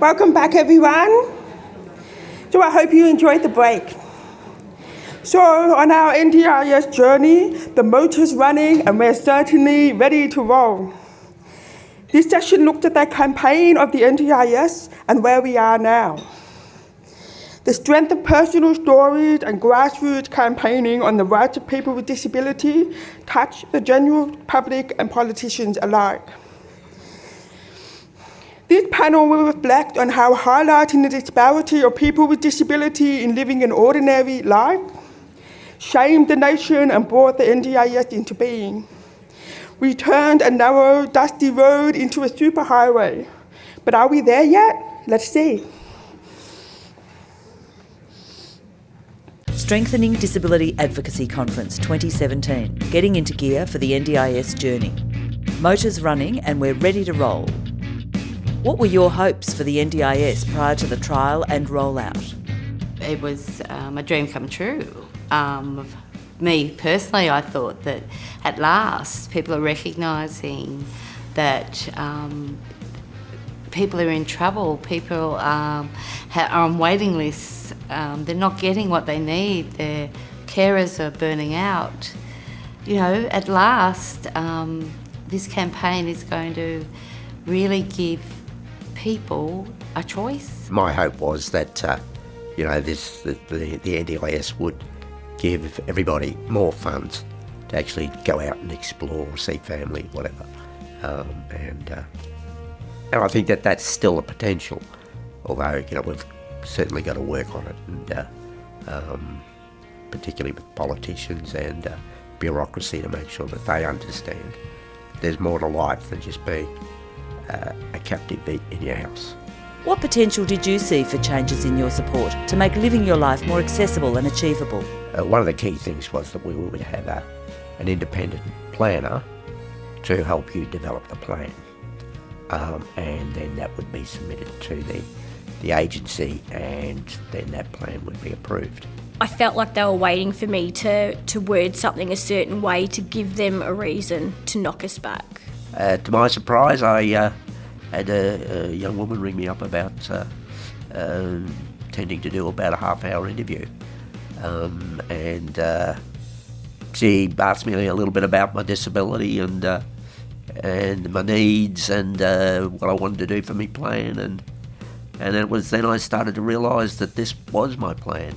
Welcome back, everyone. So I hope you enjoyed the break. So on our NDIS journey, the motor's running and we're certainly ready to roll. This session looked at the campaign of the NDIS and where we are now. The strength of personal stories and grassroots campaigning on the rights of people with disability touch the general public and politicians alike. This panel will reflect on how highlighting the disparity of people with disability in living an ordinary life shamed the nation and brought the NDIS into being. We turned a narrow, dusty road into a superhighway. But are we there yet? Let's see. Strengthening Disability Advocacy Conference 2017, getting into gear for the NDIS journey. Motor's running and we're ready to roll. What were your hopes for the NDIS prior to the trial and rollout? It was a dream come true. Me personally, I thought that at last people are recognising that people are in trouble, people are on waiting lists, they're not getting what they need, their carers are burning out. You know, at last, this campaign is going to really give people a choice. My hope was that, the NDIS would give everybody more funds to actually go out and explore, see family, whatever. And I think that that's still a potential, although, we've certainly got to work on it, and particularly with politicians and bureaucracy to make sure that they understand there's more to life than just being a captive in your house. What potential did you see for changes in your support to make living your life more accessible and achievable? One of the key things was that we would have an independent planner to help you develop the plan, and then that would be submitted to the agency, and then that plan would be approved. I felt like they were waiting for me to word something a certain way to give them a reason to knock us back. To my surprise, I had a young woman ring me up about intending to do about a half-hour interview, and she asked me a little bit about my disability and my needs and what I wanted to do for my plan, and it was then I started to realise that this was my plan.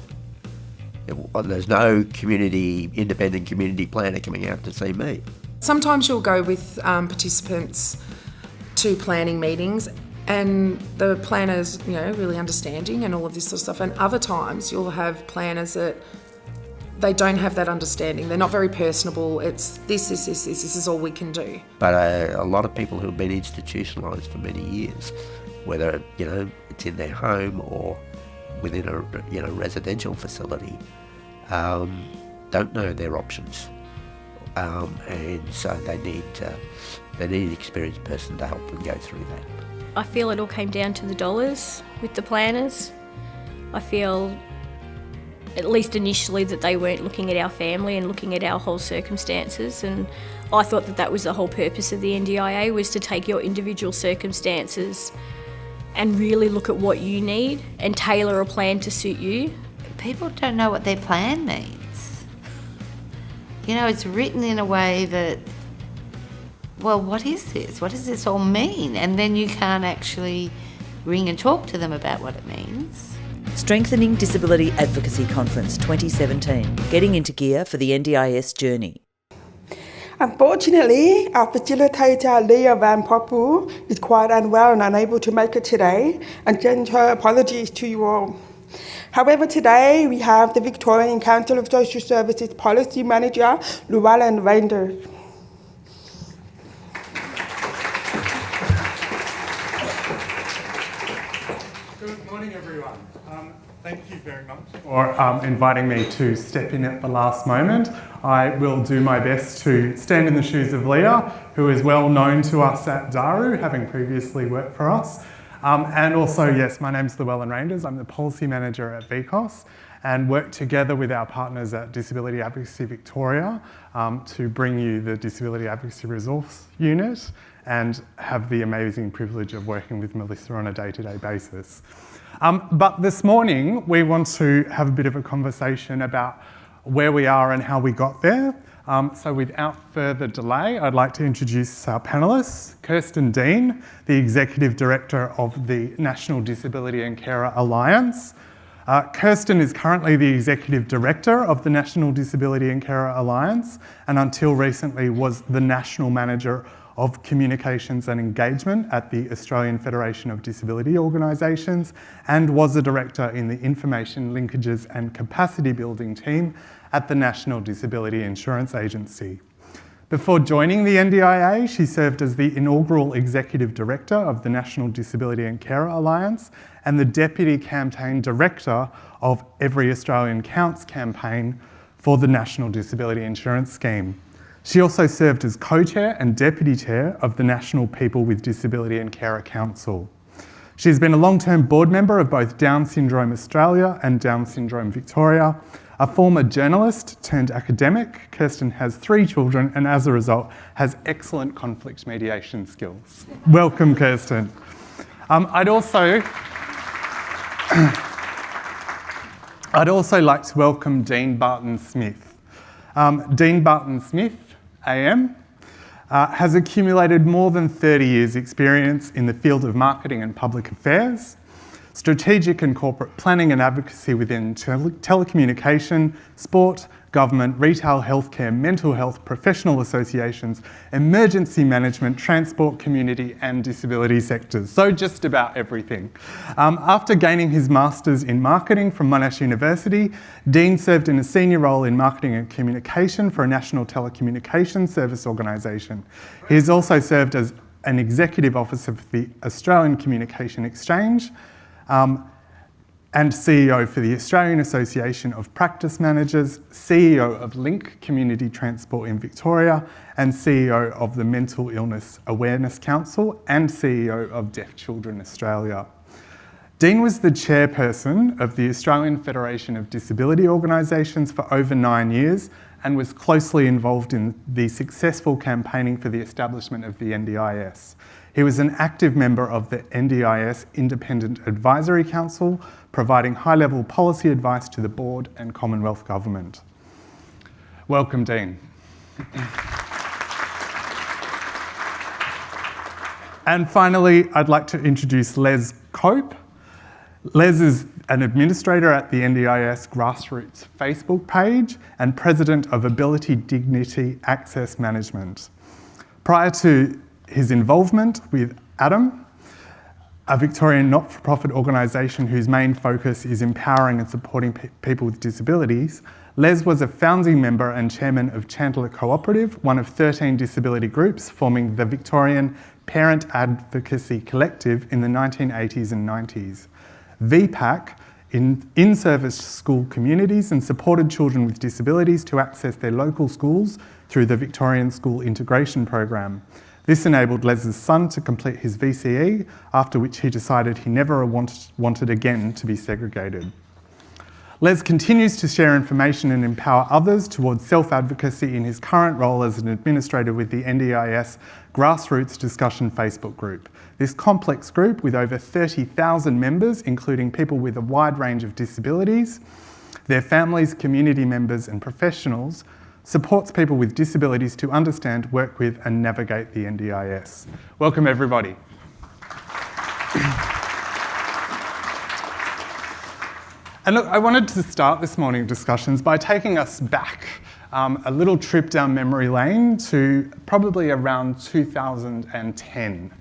There's no independent community planner coming out to see me. Sometimes you'll go with participants to planning meetings and the planner's, really understanding and all of this sort of stuff. And other times you'll have planners that they don't have that understanding. They're not very personable. It's this is all we can do. But a lot of people who have been institutionalised for many years, whether, it's in their home or within a residential facility, don't know their options. And so they need an experienced person to help them go through that. I feel it all came down to the dollars with the planners. I feel, at least initially, that they weren't looking at our family and looking at our whole circumstances, and I thought that was the whole purpose of the NDIA, was to take your individual circumstances and really look at what you need and tailor a plan to suit you. People don't know what their plan means. It's written in a way that, well, what is this? What does this all mean? And then you can't actually ring and talk to them about what it means. Strengthening Disability Advocacy Conference 2017, getting into gear for the NDIS journey. Unfortunately, our facilitator, Leah Van Poppel, is quite unwell and unable to make it today, and sends her apologies to you all. However, today we have the Victorian Council of Social Services Policy Manager, Llewellyn Reinders. Good morning, everyone. Thank you very much for inviting me to step in at the last moment. I will do my best to stand in the shoes of Leah, who is well known to us at Daru, having previously worked for us. And also, yes, my name's Llewellyn Reinders. I'm the Policy Manager at VCOS and work together with our partners at Disability Advocacy Victoria to bring you the Disability Advocacy Resource Unit and have the amazing privilege of working with Melissa on a day-to-day basis. But this morning, we want to have a bit of a conversation about where we are and how we got there. So without further delay, I'd like to introduce our panellists. Kirsten Dean, the Executive Director of the National Disability and Carer Alliance. Kirsten is currently the Executive Director of the National Disability and Carer Alliance, and until recently was the National Manager of Communications and Engagement at the Australian Federation of Disability Organisations, and was a Director in the Information Linkages and Capacity Building team at the National Disability Insurance Agency. Before joining the NDIA, she served as the inaugural Executive Director of the National Disability and Carer Alliance and the Deputy Campaign Director of Every Australian Counts campaign for the National Disability Insurance Scheme. She also served as Co-Chair and Deputy Chair of the National People with Disability and Carer Council. She's been a long-term board member of both Down Syndrome Australia and Down Syndrome Victoria. A former journalist turned academic, Kirsten has 3 children and as a result has excellent conflict mediation skills. Welcome, Kirsten. I'd also like to welcome Dean Barton-Smith. Dean Barton-Smith, AM, has accumulated more than 30 years' experience in the field of marketing and public affairs, strategic and corporate planning and advocacy within telecommunication, sport, government, retail, healthcare, mental health, professional associations, emergency management, transport, community and disability sectors. So just about everything. After gaining his Masters in Marketing from Monash University, Dean served in a senior role in marketing and communication for a national telecommunications service organisation. He has also served as an executive officer for the Australian Communication Exchange, and CEO for the Australian Association of Practice Managers, CEO of Link Community Transport in Victoria, and CEO of the Mental Illness Awareness Council, and CEO of Deaf Children Australia. Dean was the chairperson of the Australian Federation of Disability Organisations for over 9 years and was closely involved in the successful campaigning for the establishment of the NDIS. He was an active member of the NDIS Independent Advisory Council, providing high-level policy advice to the board and Commonwealth Government. Welcome, Dean. And finally, I'd like to introduce Les Cope. Les is an administrator at the NDIS Grassroots Facebook page and president of Ability Dignity Access Management. Prior to his involvement with ADAM, a Victorian not-for-profit organisation whose main focus is empowering and supporting people with disabilities, Les was a founding member and chairman of Chandler Cooperative, one of 13 disability groups forming the Victorian Parent Advocacy Collective in the 1980s and 90s. VPAC in-service school communities and supported children with disabilities to access their local schools through the Victorian School Integration Program. This enabled Les's son to complete his VCE, after which he decided he never wanted again to be segregated. Les continues to share information and empower others towards self-advocacy in his current role as an administrator with the NDIS Grassroots Discussion Facebook group. This complex group, with over 30,000 members, including people with a wide range of disabilities, their families, community members and professionals, supports people with disabilities to understand, work with and navigate the NDIS. Welcome, everybody. And look, I wanted to start this morning's discussions by taking us back a little trip down memory lane to probably around 2010.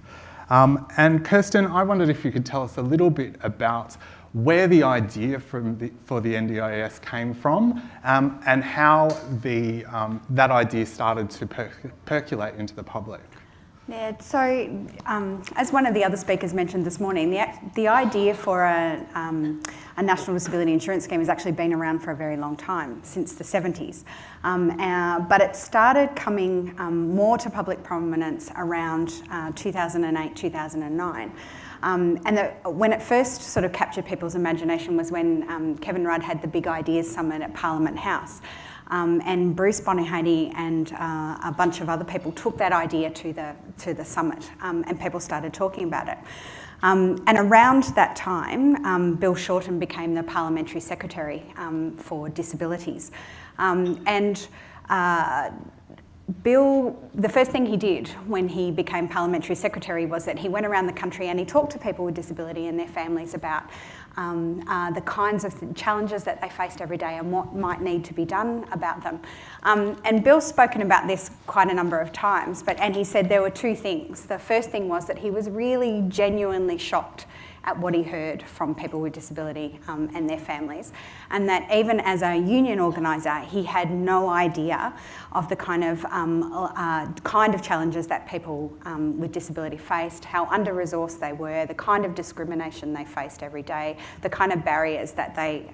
And Kirsten, I wondered if you could tell us a little bit about where the idea for the NDIS came from and how that idea started to percolate into the public. Yeah, so as one of the other speakers mentioned this morning, the idea for a national disability insurance scheme has actually been around for a very long time, since the 70s. But it started coming more to public prominence around 2008, 2009. When it first sort of captured people's imagination was when Kevin Rudd had the Big Ideas Summit at Parliament House. And Bruce Bonyhady and a bunch of other people took that idea to the summit, and people started talking about it. And around that time, Bill Shorten became the Parliamentary Secretary for Disabilities. Bill, the first thing he did when he became Parliamentary Secretary was that he went around the country and he talked to people with disability and their families about the kinds of challenges that they faced every day and what might need to be done about them. And Bill's spoken about this quite a number of times, and he said there were two things. The first thing was that he was really genuinely shocked at what he heard from people with disability and their families, and that even as a union organiser, he had no idea of the kind of challenges that people with disability faced, how under-resourced they were, the kind of discrimination they faced every day, the kind of barriers that they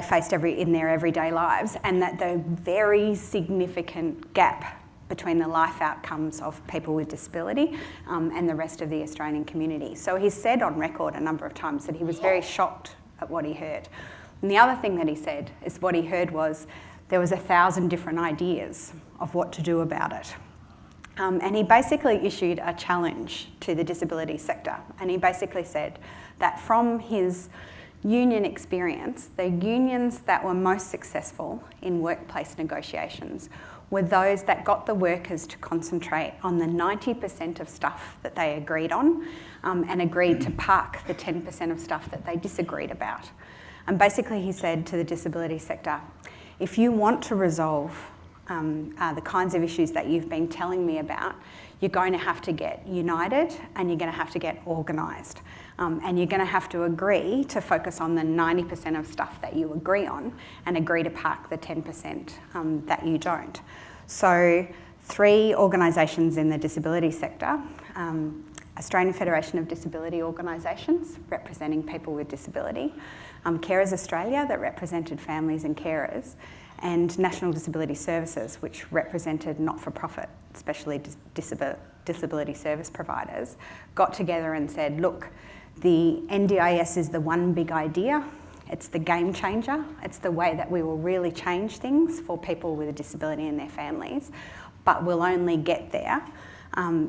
faced in their everyday lives, and that the very significant gap between the life outcomes of people with disability and the rest of the Australian community. So he said on record a number of times that he was very shocked at what he heard. And the other thing that he said is what he heard was there was 1,000 different ideas of what to do about it. And he basically issued a challenge to the disability sector. And he basically said that from his union experience, the unions that were most successful in workplace negotiations were those that got the workers to concentrate on the 90% of stuff that they agreed on and agreed to park the 10% of stuff that they disagreed about. And basically he said to the disability sector, if you want to resolve the kinds of issues that you've been telling me about, you're going to have to get united and you're going to have to get organised. And you're going to have to agree to focus on the 90% of stuff that you agree on and agree to park the 10% that you don't. So 3 organisations in the disability sector, Australian Federation of Disability Organisations representing people with disability, Carers Australia that represented families and carers, and National Disability Services, which represented not-for-profit, especially disability service providers, got together and said, look, the NDIS is the one big idea. It's the game changer. It's the way that we will really change things for people with a disability and their families, but we'll only get there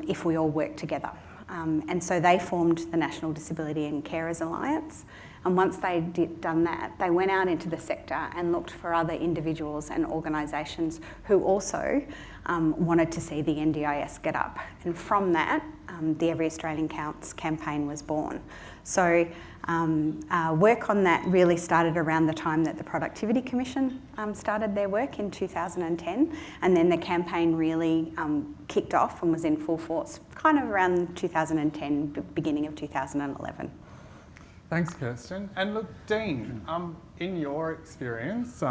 if we all work together. And so they formed the National Disability and Carers Alliance. And once they'd done that, they went out into the sector and looked for other individuals and organisations who also wanted to see the NDIS get up. And from that, the Every Australian Counts campaign was born. So work on that really started around the time that the Productivity Commission started their work in 2010, and then the campaign really kicked off and was in full force kind of around 2010, beginning of 2011. Thanks, Kirsten. And look, Dean, in your experience,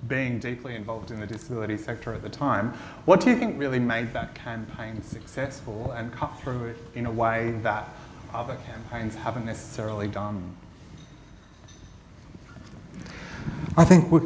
being deeply involved in the disability sector at the time, what do you think really made that campaign successful and cut through it in a way that other campaigns haven't necessarily done? I think what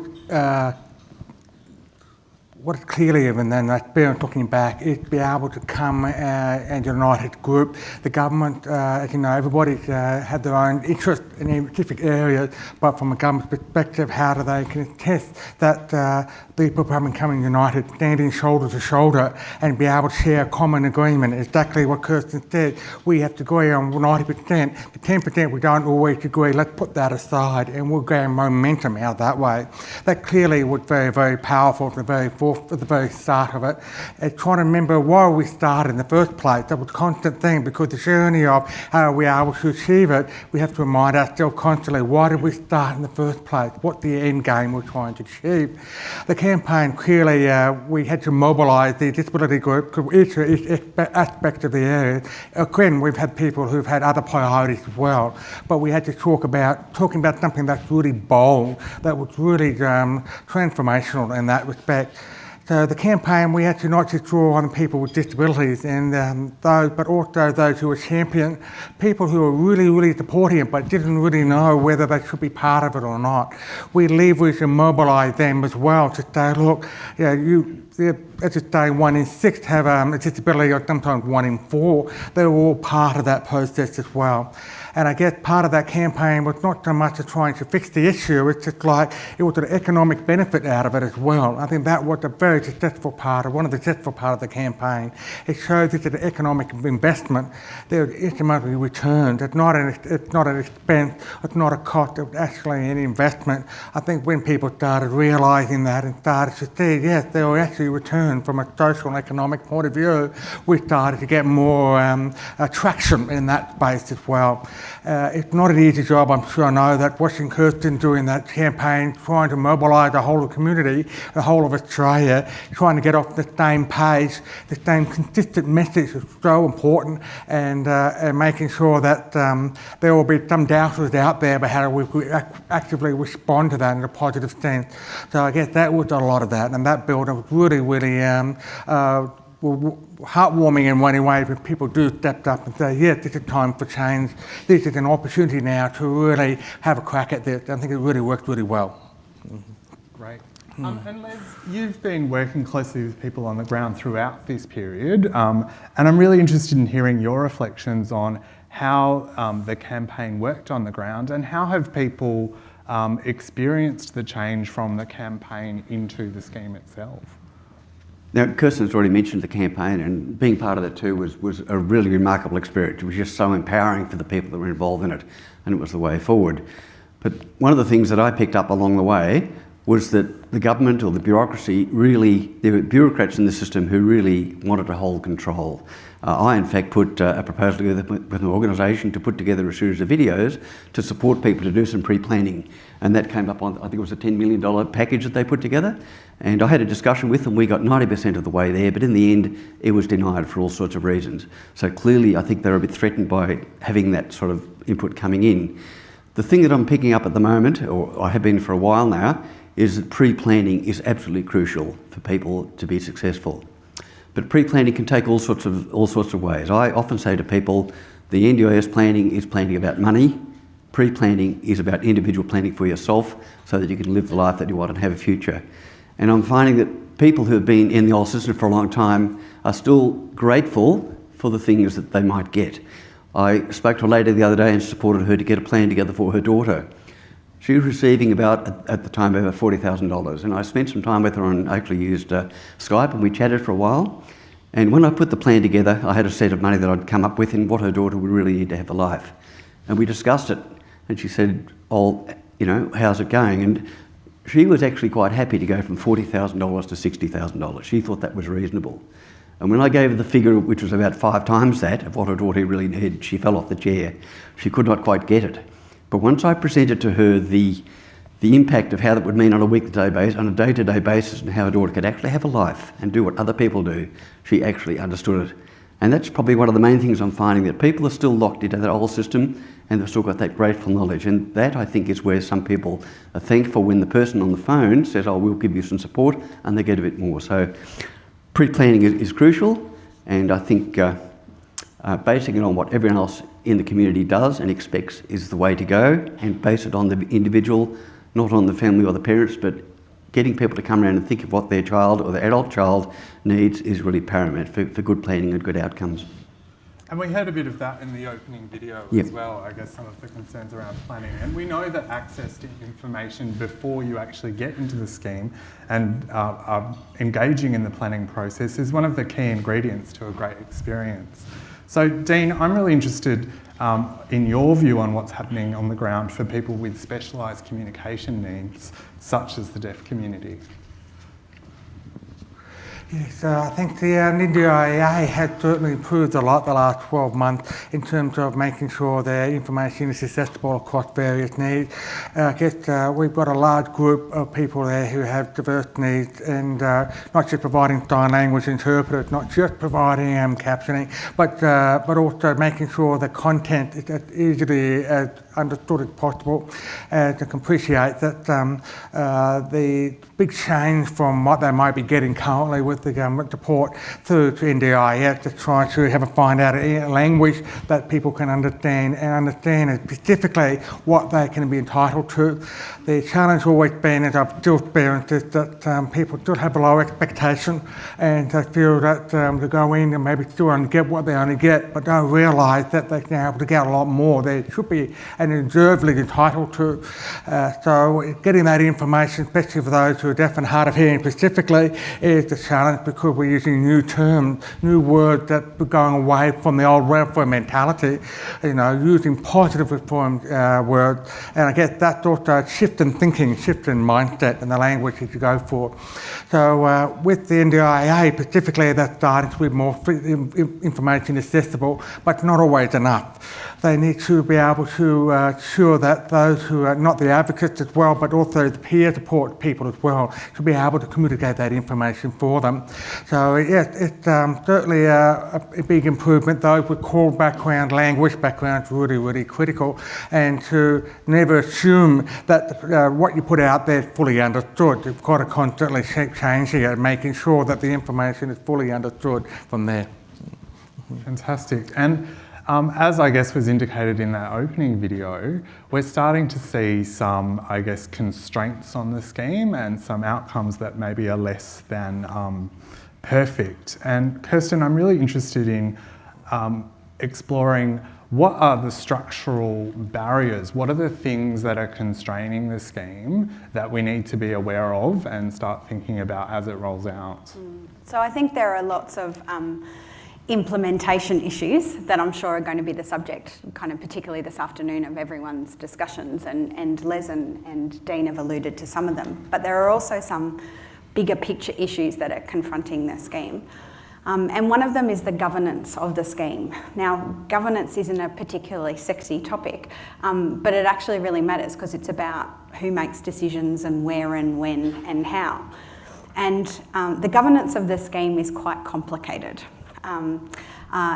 clearly, and then that being talking back, is be able to come and united group. The government, as you know, everybody had their own interest in specific areas, but from a government perspective, how do they contest that people coming united, standing shoulder to shoulder, and be able to share a common agreement? Exactly what Kirsten said. We have to agree on 90%. The 10% we don't always agree. Let's put that aside, and we'll gain momentum out that way. That clearly was very, very powerful at the very start of it. And trying to remember why we started in the first place. That was a constant thing, because the journey of how we are able to achieve it, we have to remind ourselves constantly, why did we start in the first place? What the end game we're trying to achieve? The campaign, clearly, we had to mobilise the disability group to each aspect of the area. Again, we've had people who've had other priorities as well, but we had to talking about something that's really bold, that was really transformational in that respect. So the campaign, we had to not just draw on people with disabilities and those, but also those who were champion, people who were really, really supporting it, but didn't really know whether they should be part of it or not. We leveraged and mobilised them as well to say, look, let's just say 1 in 6 have a disability, or sometimes 1 in 4. They were all part of that process as well. And I guess part of that campaign was not so much trying to fix the issue, it's just like it was an economic benefit out of it as well. I think that was a very successful part, or one of the successful part of the campaign. It shows it's an economic investment. There's economically returned. It's not an expense, it's not a cost, it's actually an investment. I think when people started realising that and started to see, yes, there were actually returns from a social and economic point of view, we started to get more traction in that space as well. It's not an easy job, I'm sure I know that watching Kirsten doing that campaign, trying to mobilise the whole of the community, the whole of Australia, trying to get off the same page, the same consistent message is so important, and making sure that there will be some doubters out there about how we actively respond to that in a positive sense. So I guess that was a lot of that, and that build was really, really heartwarming in one way when people do step up and say, yes, this is time for change. This is an opportunity now to really have a crack at this. I think it really worked really well. Great. And Les, you've been working closely with people on the ground throughout this period, and I'm really interested in hearing your reflections on how the campaign worked on the ground, and how have people experienced the change from the campaign into the scheme itself? Now, Kirsten's already mentioned the campaign, and being part of that too was a really remarkable experience. It was just so empowering for the people that were involved in it, and it was the way forward. But one of the things that I picked up along the way was that the government or the bureaucracy really, there were bureaucrats in the system who really wanted to hold control. I, in fact, put a proposal together with an organisation to put together a series of videos to support people to do some pre-planning. And that came up on, I think it was a $10 million package that they put together. And I had a discussion with them. We got 90% of the way there, but in the end, it was denied for all sorts of reasons. So clearly, I think they're a bit threatened by having that sort of input coming in. The thing that I'm picking up at the moment, or I have been for a while now, is that pre-planning is absolutely crucial for people to be successful. But pre-planning can take all sorts of ways. I often say to people, the NDIS planning is planning about money. Pre-planning is about individual planning for yourself so that you can live the life that you want and have a future. And I'm finding that people who have been in the old system for a long time are still grateful for the things that they might get. I spoke to a lady the other day and supported her to get a plan together for her daughter. She was receiving about, at the time, about $40,000, and I spent some time with her and actually used Skype, and we chatted for a while. And when I put the plan together, I had a set of money that I'd come up with and what her daughter would really need to have a life. And we discussed it, and she said, oh, you know, how's it going? And she was actually quite happy to go from $40,000 to $60,000. She thought that was reasonable. And when I gave her the figure, which was about 5 times that of what her daughter really needed, she fell off the chair. She could not quite get it. But once I presented to her the impact of how that would mean on a weekday basis, on a day-to-day basis, and how her daughter could actually have a life and do what other people do, she actually understood it. And that's probably one of the main things I'm finding, that people are still locked into that old system and they've still got that grateful knowledge. And that, I think, is where some people are thankful when the person on the phone says, oh, we'll give you some support, and they get a bit more. So pre-planning is crucial, and I think basing it on what everyone else in the community does and expects is the way to go, and base it on the individual, not on the family or the parents, but getting people to come around and think of what their child or their adult child needs is really paramount for good planning and good outcomes. And we heard a bit of that in the opening video as well, I guess some of the concerns around planning. And we know that access to information before you actually get into the scheme and engaging in the planning process is one of the key ingredients to a great experience. So Dean, I'm really interested in your view on what's happening on the ground for people with specialised communication needs, such as the deaf community. Yes, I think the NDIS has certainly improved a lot the last 12 months in terms of making sure their information is accessible across various needs. I guess we've got a large group of people there who have diverse needs, and not just providing sign language interpreters, not just providing captioning, but also making sure the content is as easily as understood as possible. I can appreciate that the big change from what they might be getting currently with the government support through to NDIS to try to have a find out a language that people can understand and understand specifically what they can be entitled to. The challenge has always been, as I've still experienced, is that people still have a low expectation and they feel that to go in and maybe still only get what they only get, but don't realise that they can be able to get a lot more. They should be and deservedly entitled to. So getting that information, especially for those who are deaf and hard of hearing specifically, is the challenge because we're using new terms, new words that are going away from the old reform mentality, using positive reform words. And I guess that's also a shift in thinking, shift in mindset and the language that you go for. So with the NDIA specifically, that's starting to be more information accessible, but not always enough. They need to be able to ensure that those who are not the advocates as well, but also the peer support people as well, to be able to communicate that information for them. So yes, it's certainly a big improvement. Those with core background, language background is really, really critical, and to never assume that what you put out there is fully understood. You've got to constantly keep changing it and making sure that the information is fully understood from there. Fantastic. And as I guess was indicated in that opening video, we're starting to see some, I guess, constraints on the scheme and some outcomes that maybe are less than perfect. And Kirsten, I'm really interested in exploring what are the structural barriers? What are the things that are constraining the scheme that we need to be aware of and start thinking about as it rolls out? So I think there are lots of implementation issues that I'm sure are going to be the subject, kind of particularly this afternoon, of everyone's discussions, and Les and Dean have alluded to some of them. But there are also some bigger picture issues that are confronting the scheme. And one of them is the governance of the scheme. Now, governance isn't a particularly sexy topic, but it actually really matters because it's about who makes decisions and where and when and how. And the governance of the scheme is quite complicated.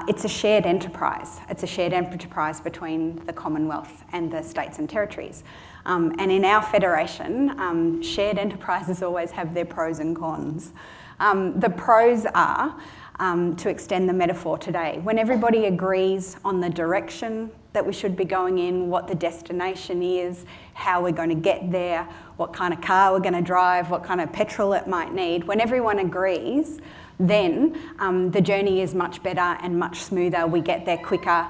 It's a shared enterprise. It's a shared enterprise between the Commonwealth and the states and territories. And in our federation, shared enterprises always have their pros and cons. The pros are, to extend the metaphor today, when everybody agrees on the direction that we should be going in, what the destination is, how we're going to get there, what kind of car we're going to drive, what kind of petrol it might need, when everyone agrees, then the journey is much better and much smoother. We get there quicker.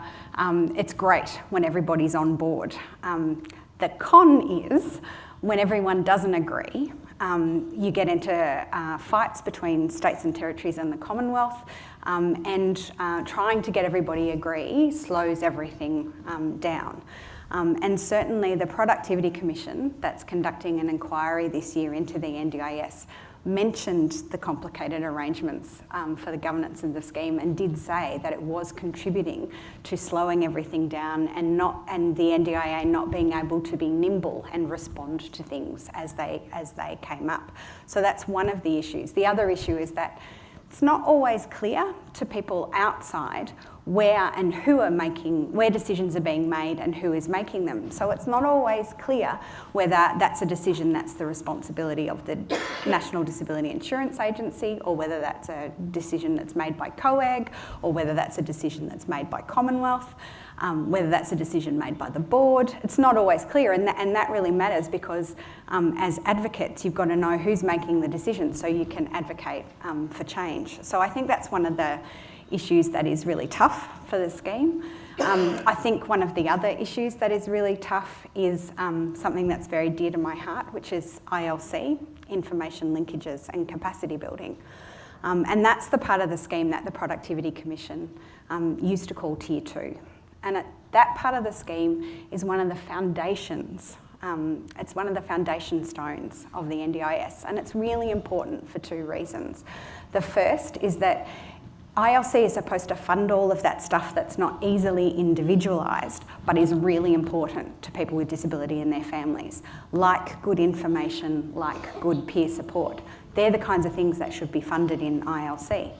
It's great when everybody's on board. The con is when everyone doesn't agree, you get into fights between states and territories and the Commonwealth, and trying to get everybody agree slows everything down. And certainly the Productivity Commission that's conducting an inquiry this year into the NDIS mentioned the complicated arrangements for the governance of the scheme, and did say that it was contributing to slowing everything down and the NDIA not being able to be nimble and respond to things as they came up. So that's one of the issues. The other issue is that it's not always clear to people outside where decisions are being made and who is making them. So it's not always clear whether that's a decision that's the responsibility of the National Disability Insurance Agency, or whether that's a decision that's made by COAG, or whether that's a decision that's made by Commonwealth, whether that's a decision made by the board. It's not always clear, and that really matters because as advocates, you've got to know who's making the decision so you can advocate for change. So I think that's one of the issues that is really tough for the scheme. I think one of the other issues that is really tough is something that's very dear to my heart, which is ILC, information linkages and capacity building. And that's the part of the scheme that the Productivity Commission used to call Tier 2. And that part of the scheme is one of the foundations. It's one of the foundation stones of the NDIS, and it's really important for two reasons. The first is that ILC is supposed to fund all of that stuff that's not easily individualised, but is really important to people with disability and their families, like good information, like good peer support. They're the kinds of things that should be funded in ILC.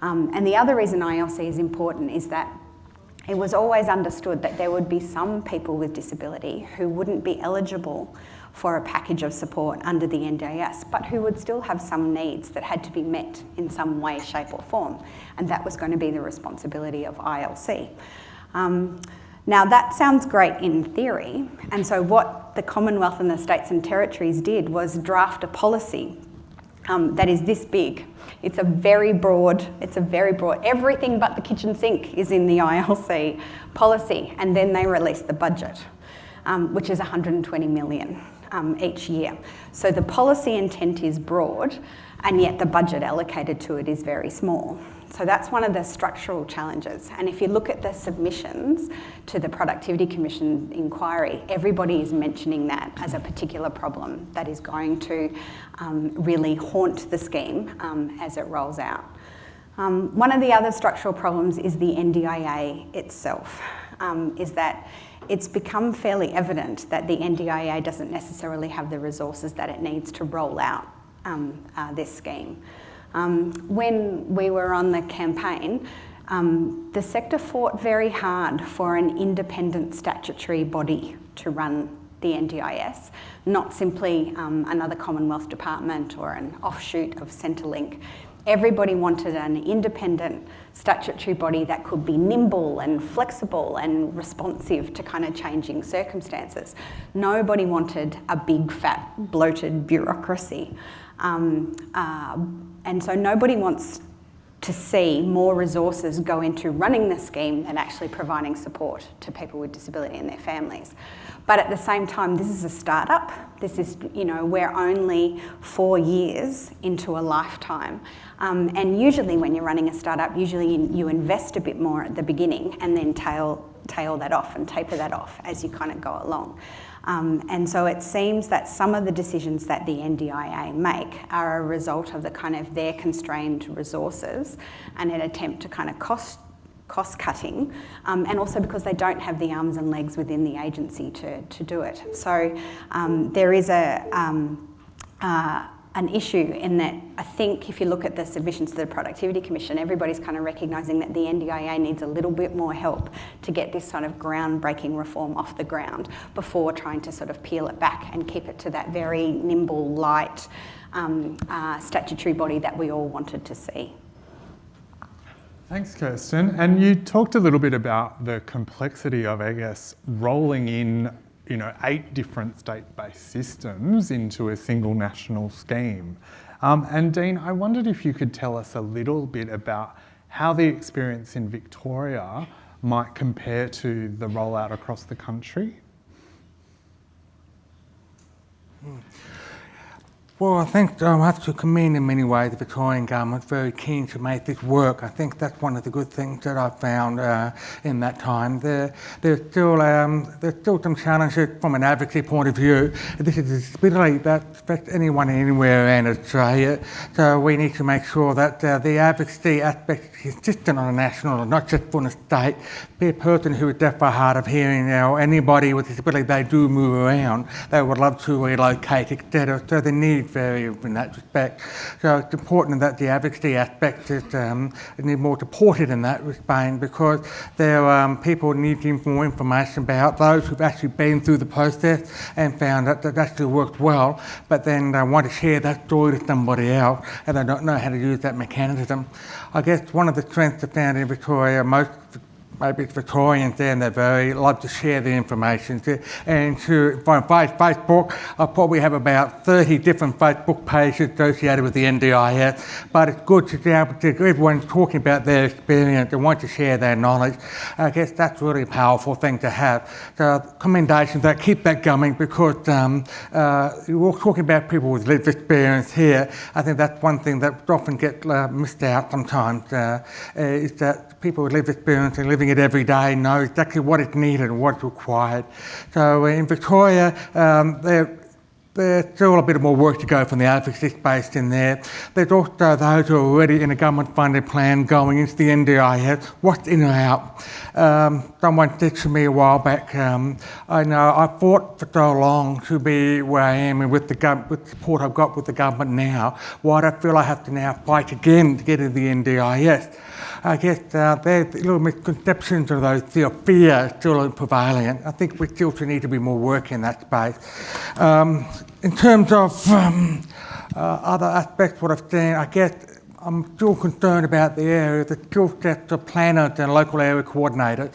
And the other reason ILC is important is that it was always understood that there would be some people with disability who wouldn't be eligible for a package of support under the NDIS, but who would still have some needs that had to be met in some way, shape or form, and that was going to be the responsibility of ILC. Now that sounds great in theory, and so what the Commonwealth and the states and territories did was draft a policy that is this big. It's a very broad, everything but the kitchen sink is in the ILC policy, and then they released the budget, which is 120 million each year. So the policy intent is broad, and yet the budget allocated to it is very small. So that's one of the structural challenges. And if you look at the submissions to the Productivity Commission inquiry, everybody is mentioning that as a particular problem that is going to really haunt the scheme as it rolls out. One of the other structural problems is the NDIA itself, is that it's become fairly evident that the NDIA doesn't necessarily have the resources that it needs to roll out this scheme. When we were on the campaign, the sector fought very hard for an independent statutory body to run the NDIS, not simply another Commonwealth department or an offshoot of Centrelink. Everybody wanted an independent statutory body that could be nimble and flexible and responsive to kind of changing circumstances. Nobody wanted a big, fat, bloated bureaucracy. And so nobody wants to see more resources go into running the scheme than actually providing support to people with disability and their families. But at the same time, this is a startup. This is, we're only 4 years into a lifetime. And usually when you're running a startup, usually you invest a bit more at the beginning and then tail that off and taper that off as you kind of go along. And so it seems that some of the decisions that the NDIA make are a result of the kind of their constrained resources and an attempt to kind of cost cutting, and also because they don't have the arms and legs within the agency to do it. So there is an issue in that I think if you look at the submissions to the Productivity Commission, everybody's kind of recognising that the NDIA needs a little bit more help to get this sort of groundbreaking reform off the ground before trying to sort of peel it back and keep it to that very nimble, light statutory body that we all wanted to see. Thanks, Kirsten. And you talked a little bit about the complexity of, I guess, rolling in 8 different state-based systems into a single national scheme. And Dean, I wondered if you could tell us a little bit about how the experience in Victoria might compare to the rollout across the country. Well, I think I have to commend in many ways the Victorian government, very keen to make this work. I think that's one of the good things that I've found in that time. There's still some challenges from an advocacy point of view. This is a disability that affects anyone anywhere in Australia, so we need to make sure that the advocacy aspect is consistent on a national, not just for the state. Be a person who is deaf or hard of hearing, or anybody with disability, they do move around. They would love to relocate, etc. So the need vary in that respect. So it's important that the advocacy aspect is need more supported in that respect, because there people need more information about those who've actually been through the process and found that that actually worked well, but then they want to share that story with somebody else and they don't know how to use that mechanism. I guess one of the strengths I found in Victoria, maybe it's Victorians there, and they very love to share the information. And from Facebook, I probably have about 30 different Facebook pages associated with the NDIS, but it's good to be able to, everyone's talking about their experience and want to share their knowledge. I guess that's really a powerful thing to have. So commendations that keep that going, because we're talking about people with lived experience here. I think that's one thing that often gets missed out sometimes, is that people with lived experience and living it every day know exactly what is needed and what's required. So in Victoria, there's still a bit more work to go from the advocacy space in there. There's also those who are already in a government-funded plan going into the NDIS. What's in or out? Someone said to me a while back, I know I fought for so long to be where I am and with the support I've got with the government now. Why do I feel I have to now fight again to get into the NDIS? I guess there's little misconceptions of those fear still prevalent. I think we still need to be more work in that space. In terms of other aspects, what I've seen, I guess I'm still concerned about the area, the skill sets of planners and local area coordinators.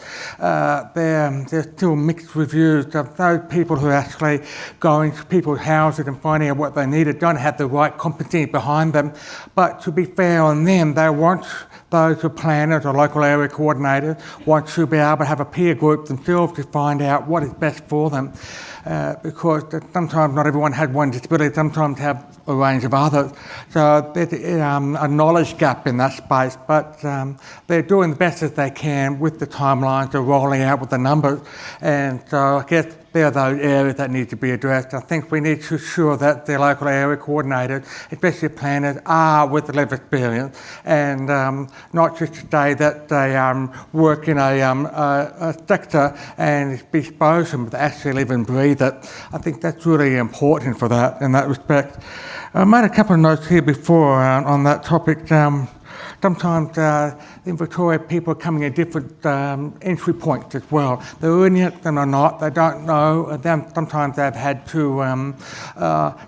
There's still mixed reviews of those people who are actually going to people's houses and finding out what they need, don't have the right competency behind them. But to be fair on them, they want those who are planners or local area coordinators want to be able to have a peer group themselves to find out what is best for them. Because sometimes not everyone has one disability, sometimes have a range of others. So there's a knowledge gap in that space, but they're doing the best as they can with the timelines, they're rolling out with the numbers. And so I guess there are those areas that need to be addressed. I think we need to ensure that the local area coordinators, especially planners, are with the level of experience and not just to say that they work in a sector and be exposed to them, but actually live and breathe it. I think that's really important for that in that respect. I made a couple of notes here before on that topic. Sometimes in Victoria, people are coming at different entry points as well. They're in it and they're not. They don't know. Sometimes they've had to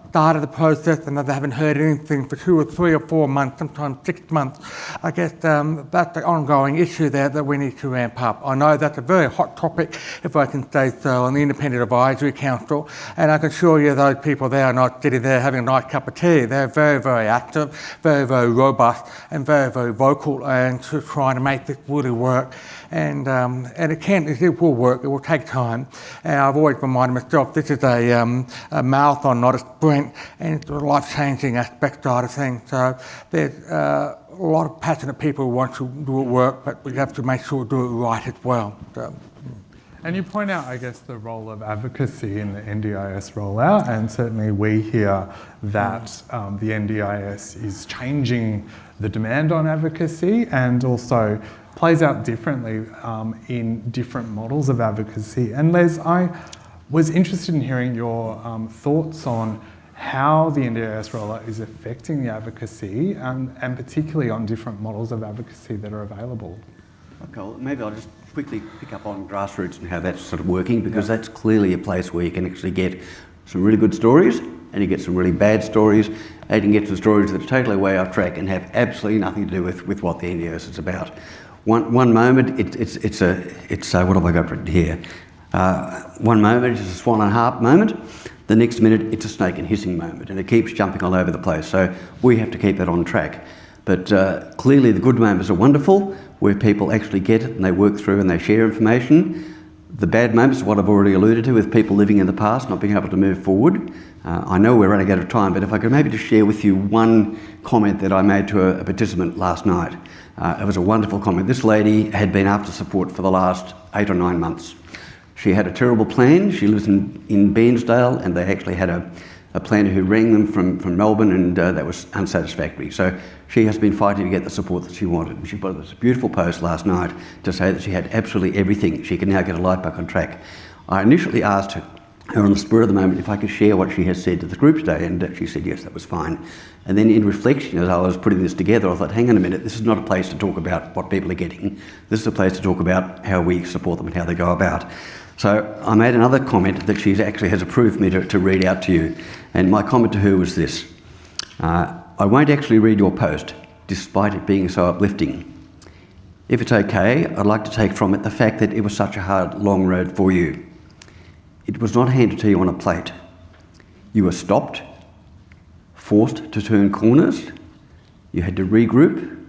start the process and they haven't heard anything for 2 or 3 or 4 months, sometimes 6 months. I guess that's the ongoing issue there that we need to ramp up. I know that's a very hot topic, if I can say so, on the Independent Advisory Council, and I can assure you those people there are not sitting there having a nice cup of tea. They're very, very active, very, very robust, and very, very vocal, and to try to make this really work. And it will work. It will take time. And I've always reminded myself this is a marathon, not a sprint, and it's a life-changing aspect side of things. So there's a lot of passionate people who want to do it work, but we have to make sure we do it right as well. So. And you point out, I guess, the role of advocacy in the NDIS rollout, and certainly we hear that the NDIS is changing the demand on advocacy and also plays out differently in different models of advocacy. And Les, I was interested in hearing your thoughts on how the NDIS rollout is affecting the advocacy and particularly on different models of advocacy that are available. Okay, well, maybe I'll just quickly pick up on grassroots and how that's sort of working, because that's clearly a place where you can actually get some really good stories and you get some really bad stories, and you can get some stories that are totally way off track and have absolutely nothing to do with what the NDIS is about. One moment it's what have I got written here? One moment it's a swan and a harp moment. The next minute it's a snake and hissing moment, and it keeps jumping all over the place. So we have to keep that on track. But clearly the good moments are wonderful, where people actually get it and they work through and they share information. The bad moments are what I've already alluded to, with people living in the past, not being able to move forward. I know we're running out of time, but if I could maybe just share with you one comment that I made to a participant last night. It was a wonderful comment. This lady had been after support for the last 8 or 9 months. She had a terrible plan. She lives in Bairnsdale, and they actually had a planner who rang them from Melbourne, and that was unsatisfactory. So she has been fighting to get the support that she wanted. And she put this beautiful post last night to say that she had absolutely everything. She can now get her life back on track. I initially asked her on the spur of the moment if I could share what she has said to the group today, and she said yes, that was fine. And then in reflection, as I was putting this together, I thought, hang on a minute, this is not a place to talk about what people are getting. This is a place to talk about how we support them and how they go about. So I made another comment that she actually has approved me to read out to you. And my comment to her was this: I won't actually read your post, despite it being so uplifting. If it's okay, I'd like to take from it the fact that it was such a hard, long road for you. It was not handed to you on a plate. You were stopped, forced to turn corners, you had to regroup,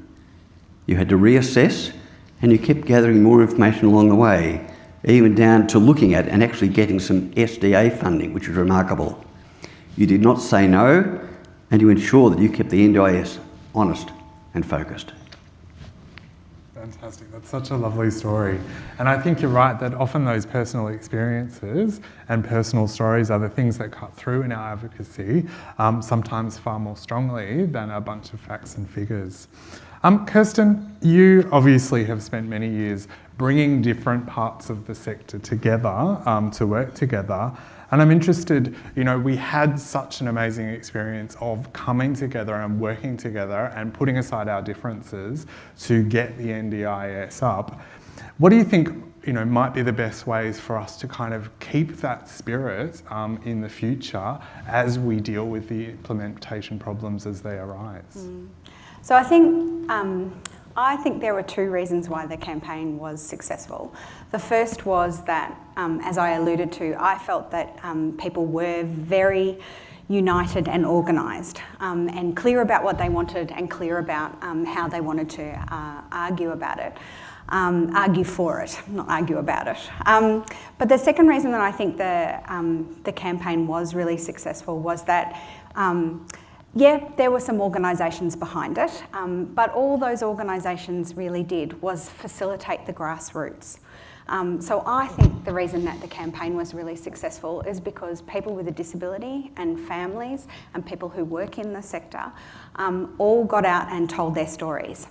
you had to reassess, and you kept gathering more information along the way, even down to looking at and actually getting some SDA funding, which is remarkable. You did not say no, and you ensured that you kept the NDIS honest and focused. Fantastic. That's such a lovely story. And I think you're right that often those personal experiences and personal stories are the things that cut through in our advocacy, sometimes far more strongly than a bunch of facts and figures. Kirsten, you obviously have spent many years bringing different parts of the sector together to work together. And I'm interested, we had such an amazing experience of coming together and working together and putting aside our differences to get the NDIS up. What do you think, might be the best ways for us to kind of keep that spirit in the future as we deal with the implementation problems as they arise? So I think there were two reasons why the campaign was successful. The first was that, as I alluded to, I felt that people were very united and organised and clear about what they wanted and clear about how they wanted to argue about it. Argue for it, not argue about it. But the second reason that I think the campaign was really successful was that there were some organisations behind it, but all those organisations really did was facilitate the grassroots. So I think the reason that the campaign was really successful is because people with a disability and families and people who work in the sector all got out and told their stories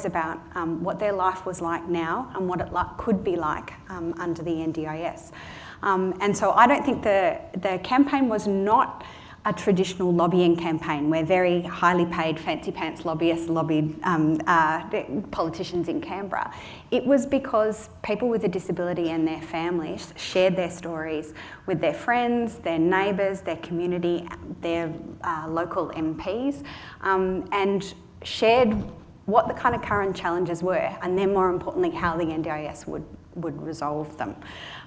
about what their life was like now and what it could be like under the NDIS. And so I don't think the campaign was not a traditional lobbying campaign where very highly paid fancy pants lobbyists lobbied politicians in Canberra. It was because people with a disability and their families shared their stories with their friends, their neighbours, their community, their local MPs, and shared what the kind of current challenges were, and then more importantly how the NDIS would resolve them.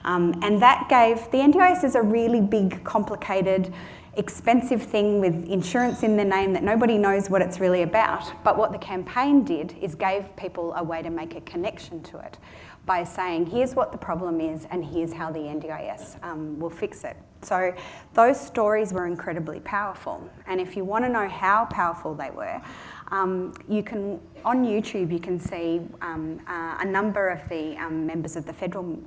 And that gave, the NDIS is a really big, complicated, expensive thing with insurance in the name that nobody knows what it's really about. But what the campaign did is gave people a way to make a connection to it by saying, here's what the problem is and here's how the NDIS will fix it. So those stories were incredibly powerful. And if you want to know how powerful they were, you can, on YouTube, you can see a number of the members of the federal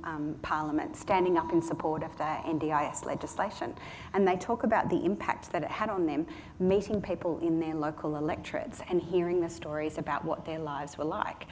parliament standing up in support of the NDIS legislation. And they talk about the impact that it had on them, meeting people in their local electorates and hearing the stories about what their lives were like.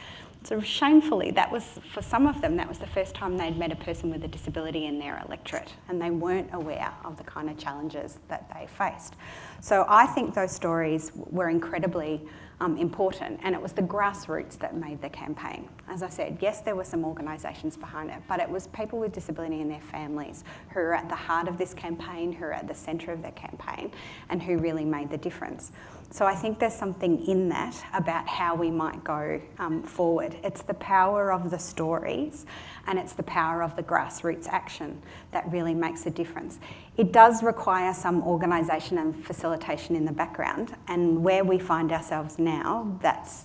So shamefully, that was, for some of them, that was the first time they'd met a person with a disability in their electorate, and they weren't aware of the kind of challenges that they faced. So I think those stories were incredibly important, and it was the grassroots that made the campaign. As I said, yes, there were some organisations behind it, but it was people with disability and their families who are at the heart of this campaign, who are at the centre of the campaign, and who really made the difference. So I think there's something in that about how we might go forward. It's the power of the stories and it's the power of the grassroots action that really makes a difference. It does require some organisation and facilitation in the background, and where we find ourselves now, that's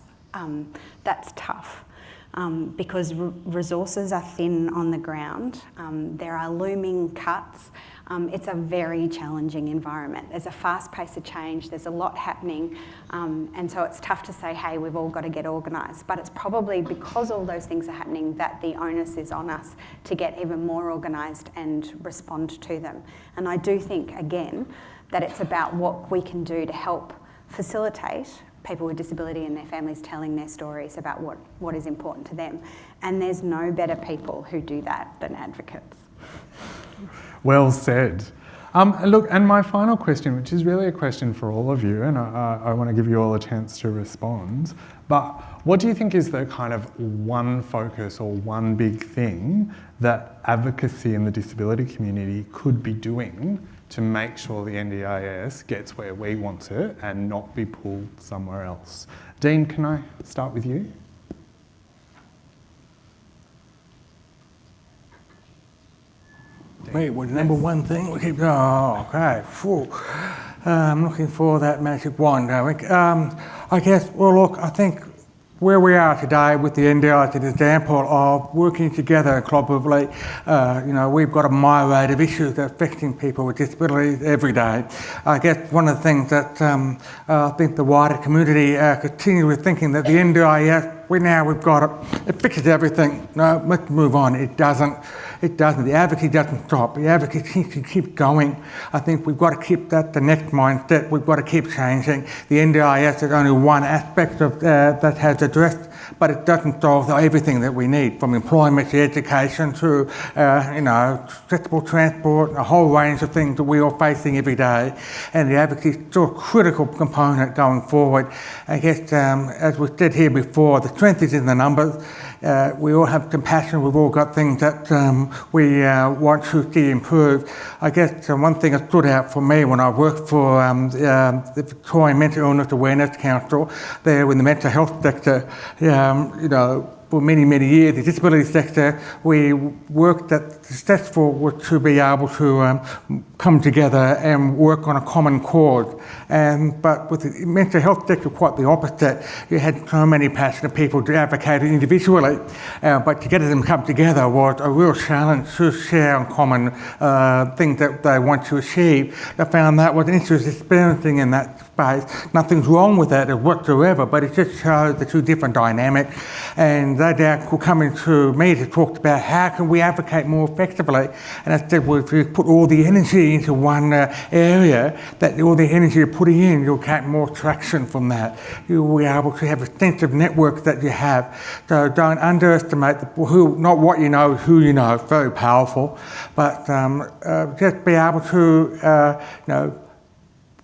tough. Because resources are thin on the ground, there are looming cuts. It's a very challenging environment. There's a fast pace of change, there's a lot happening, and so it's tough to say, hey, we've all got to get organised. But it's probably because all those things are happening that the onus is on us to get even more organised and respond to them. And I do think, again, that it's about what we can do to help facilitate people with disability and their families telling their stories about what is important to them. And there's no better people who do that than advocates. Well said. Look, and my final question, which is really a question for all of you, and I want to give you all a chance to respond, but what do you think is the kind of one focus or one big thing that advocacy in the disability community could be doing to make sure the NDIS gets where we want it and not be pulled somewhere else? Dean, can I start with you? Me, well, number one thing we keep going. Oh, okay. I'm looking for that magic wand. I guess, well, look, I think where we are today with the NDIS is an example of working together collaboratively. We've got a myriad of issues that are affecting people with disabilities every day. I guess one of the things that I think the wider community continue with thinking that the NDIS we've got it. It fixes everything. No, let's move on. It doesn't. It doesn't. The advocacy doesn't stop. The advocacy keeps going. I think we've got to keep that the next mindset. We've got to keep changing. The NDIS is only one aspect of that has addressed, but it doesn't solve everything that we need, from employment to education to accessible transport, a whole range of things that we are facing every day. And the advocacy is still a critical component going forward. I guess, as we said here before, the strength is in the numbers. We all have compassion. We've all got things that we want to see improved. I guess one thing that stood out for me when I worked for the Victorian Mental Illness Awareness Council, there in the mental health sector, for many, many years, the disability sector, we worked that successful was to be able to come together and work on a common cause. But with the mental health sector, quite the opposite. You had so many passionate people to advocate individually, but to get them to come together was a real challenge to share on common things that they want to achieve. I found that was an interesting experiencing in that space. Nothing's wrong with that whatsoever, but it just shows the two different dynamics. And they were coming to me to talk about how can we advocate more effectively. And I said, well, if you put all the energy into one area, that all the energy you're putting in, you'll get more traction from that. You'll be able to have a sense of network that you have. So don't underestimate not what you know, who you know. It's very powerful. But just be able to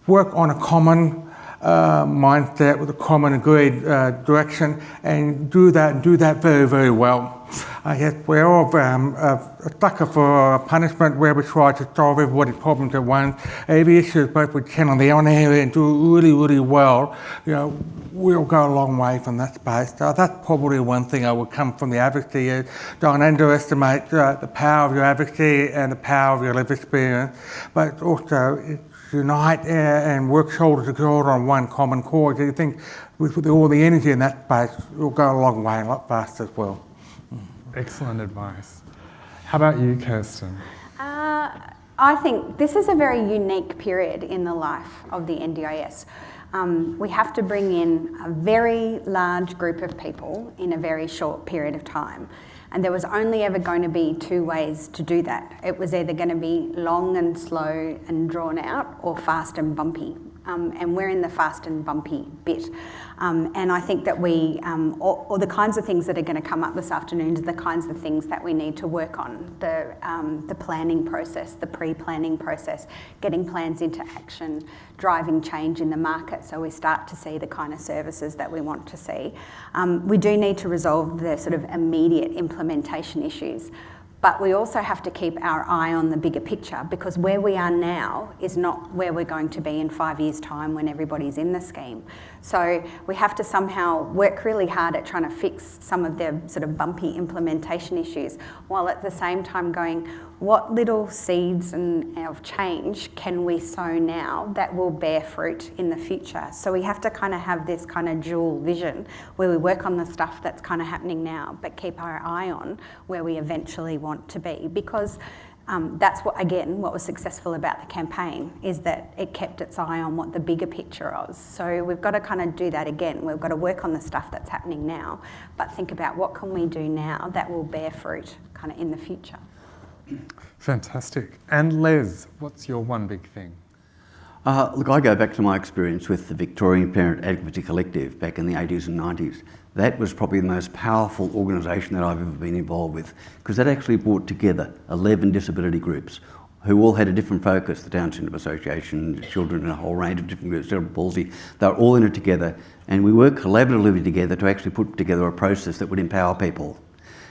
work on a common mindset with a common agreed direction, and do that very, very well. I guess we're all a sucker for punishment where we try to solve everybody's problems at once. Every issue, both we can on the own area and do really, really well, we'll go a long way from that space. So that's probably one thing I would come from the advocacy is don't underestimate the power of your advocacy and the power of your lived experience, but also unite and work shoulder to shoulder on one common cause. I think with all the energy in that space, we'll go a long way, a lot faster as well. Excellent advice. How about you, Kirsten? I think this is a very unique period in the life of the NDIS. We have to bring in a very large group of people in a very short period of time. And there was only ever going to be two ways to do that. It was either going to be long and slow and drawn out, or fast and bumpy. And we're in the fast and bumpy bit. And I think that or the kinds of things that are going to come up this afternoon are the kinds of things that we need to work on. The planning process, the pre-planning process, getting plans into action, driving change in the market so we start to see the kind of services that we want to see. We do need to resolve the sort of immediate implementation issues. But we also have to keep our eye on the bigger picture, because where we are now is not where we're going to be in 5 years' time when everybody's in the scheme. So we have to somehow work really hard at trying to fix some of the sort of bumpy implementation issues, while at the same time going, what little seeds of change can we sow now that will bear fruit in the future? So we have to kind of have this kind of dual vision where we work on the stuff that's kind of happening now, but keep our eye on where we eventually want to be, because that's what was successful about the campaign, is that it kept its eye on what the bigger picture was. So we've got to kind of do that again. We've got to work on the stuff that's happening now, but think about what can we do now that will bear fruit kind of in the future. Fantastic. And Les, what's your one big thing? Look, I go back to my experience with the Victorian Parent Advocacy Collective back in the 80s and 90s. That was probably the most powerful organisation that I've ever been involved with, because that actually brought together 11 disability groups who all had a different focus. The Down Syndrome Association, children, and a whole range of different groups, cerebral palsy. They were all in it together, and we worked collaboratively together to actually put together a process that would empower people.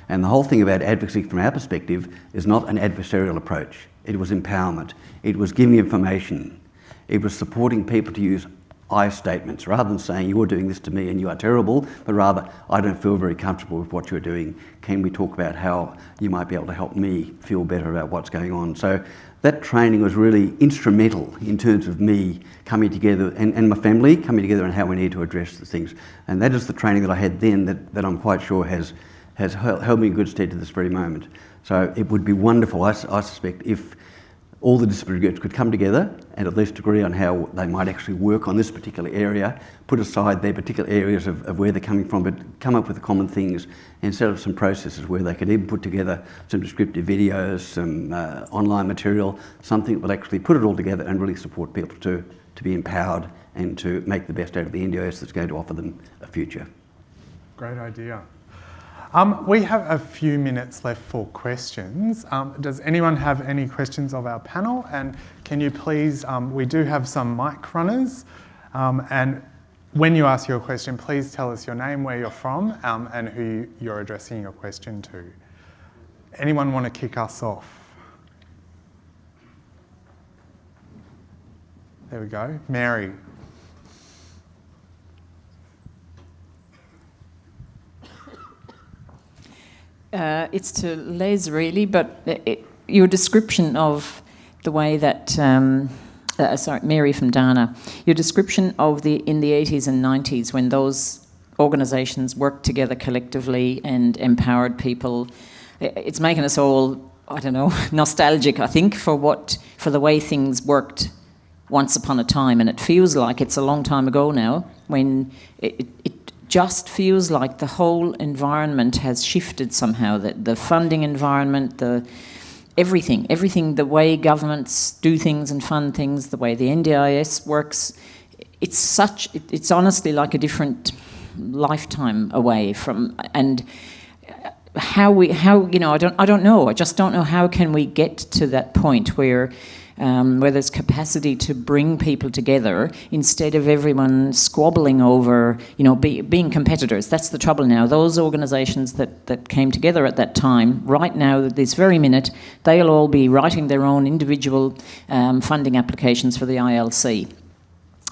And the whole thing about advocacy from our perspective is not an adversarial approach. It was empowerment. It was giving information. It was supporting people to use I statements, rather than saying you're doing this to me and you are terrible, but rather I don't feel very comfortable with what you're doing. Can we talk about how you might be able to help me feel better about what's going on? So that training was really instrumental in terms of me coming together and my family coming together and how we need to address the things. And that is the training that I had then that I'm quite sure has held me in good stead to this very moment. So it would be wonderful, I suspect, if all the disparity groups could come together and at least agree on how they might actually work on this particular area, put aside their particular areas of where they're coming from, but come up with the common things and set up some processes where they could even put together some descriptive videos, some online material, something that will actually put it all together and really support people to be empowered and to make the best out of the NDIS that's going to offer them a future. Great idea. We have a few minutes left for questions. Does anyone have any questions of our panel? And can you please, we do have some mic runners, and when you ask your question, please tell us your name, where you're from, and who you're addressing your question to. Anyone want to kick us off? There we go. Mary. It's to Les really, but your description of the way that, Mary from Dana, your description of in the 80s and 90s when those organisations worked together collectively and empowered people, it's making us all, I don't know, nostalgic, I think, for the way things worked once upon a time, and it feels like it's a long time ago now when it just feels like the whole environment has shifted somehow, that the funding environment, everything, the way governments do things and fund things, the way the NDIS works, it's honestly like a different lifetime away from, and I don't know, I just don't know how can we get to that point where there's capacity to bring people together instead of everyone squabbling over, being competitors. That's the trouble now. Those organisations that came together at that time, right now, at this very minute, they'll all be writing their own individual funding applications for the ILC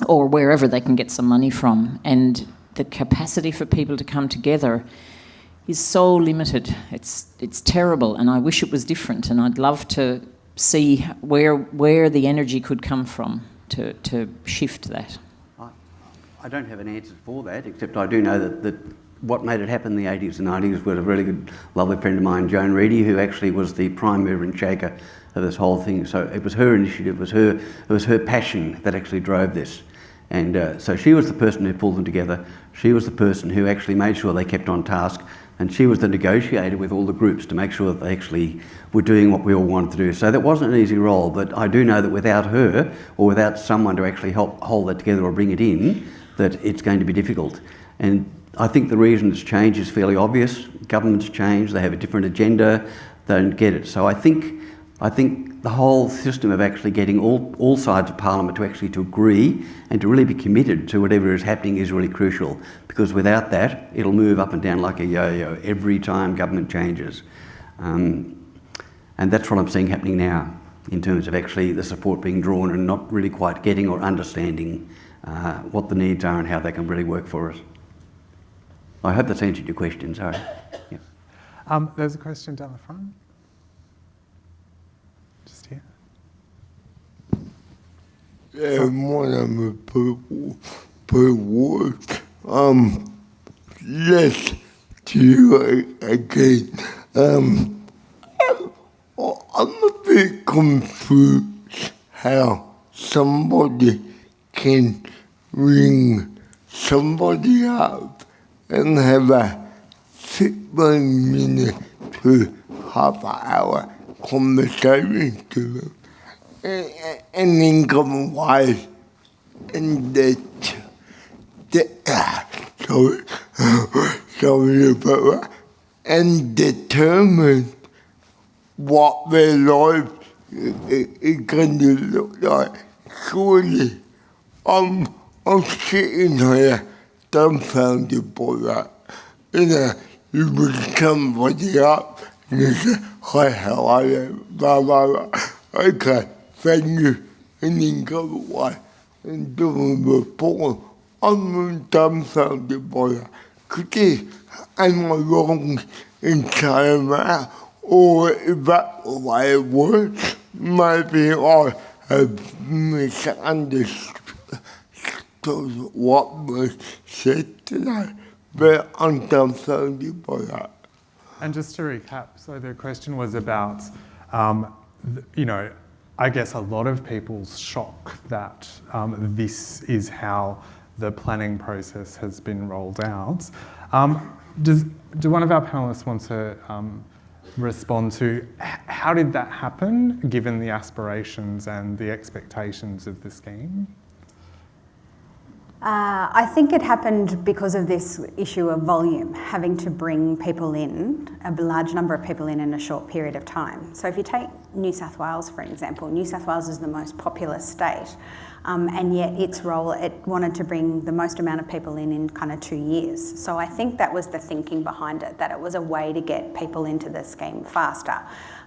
or wherever they can get some money from. And the capacity for people to come together is so limited. It's terrible, and I wish it was different, and I'd love to see where the energy could come from to shift that. I don't have an answer for that, except I do know that what made it happen in the 80s and 90s was a really good, lovely friend of mine, Joan Reedy, who actually was the prime mover and shaker of this whole thing. So it was her initiative, it was her passion that actually drove this. And so she was the person who pulled them together. She was the person who actually made sure they kept on task. And she was the negotiator with all the groups to make sure that they actually were doing what we all wanted to do. So that wasn't an easy role, but I do know that without her, or without someone to actually help hold that together or bring it in, that it's going to be difficult. And I think the reason it's changed is fairly obvious. Governments change, they have a different agenda, they don't get it. So I think the whole system of actually getting all sides of Parliament to agree and to really be committed to whatever is happening is really crucial, because without that, it'll move up and down like a yo-yo every time government changes. And that's what I'm seeing happening now in terms of actually the support being drawn and not really quite getting or understanding what the needs are and how they can really work for us. I hope that's answered your question, sorry. Yeah. There's a question down the front. Just here. Yeah, my name is Paul. Yes, to you again. I'm a bit confused how somebody can ring somebody up and have a 15-minute to half-hour conversation to them, and then come away and and determine what their life is going to look like. Surely, I'm sitting here dumbfounded by that. You bring somebody up and you say, hi, how are you? Blah, blah, blah. Okay, thank you. And then go away and do a report. I'm dumbfounded by that. Am I wrong in saying that? Or if that's the way it works, maybe I have misunderstood what was said today. But I'm dumbfounded by that. And just to recap, so the question was about, I guess, a lot of people's shock that this is how the planning process has been rolled out. Do one of our panellists want to respond to how did that happen, given the aspirations and the expectations of the scheme? I think it happened because of this issue of volume, having to bring people in, a large number of people in a short period of time. So if you take New South Wales, for example, New South Wales is the most populous state, and yet its role, it wanted to bring the most amount of people in kind of 2 years. So I think that was the thinking behind it, that it was a way to get people into the scheme faster.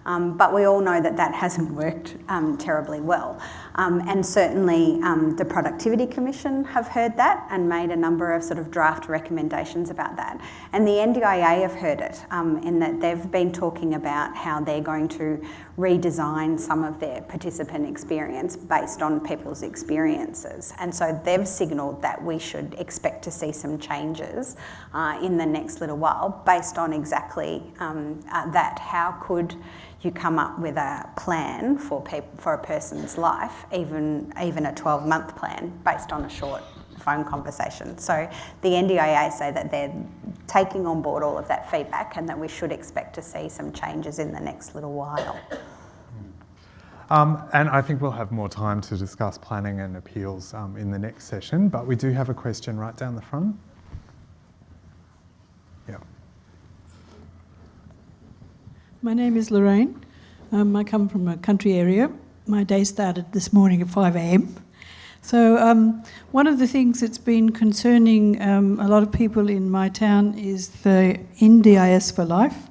But we all know that that hasn't worked terribly well. And certainly the Productivity Commission have heard that and made a number of sort of draft recommendations about that. And the NDIA have heard it in that they've been talking about how they're going to redesign some of their participant experience based on people's experiences. And so they've signalled that we should expect to see some changes in the next little while based on exactly that. How could you come up with a plan for a person's life, even a 12-month plan based on a short phone conversation? So the NDIA say that they're taking on board all of that feedback and that we should expect to see some changes in the next little while. And I think we'll have more time to discuss planning and appeals in the next session, but we do have a question right down the front. Yeah. My name is Lorraine. I come from a country area. My day started this morning at 5 a.m. So one of the things that's been concerning a lot of people in my town is the NDIS for life,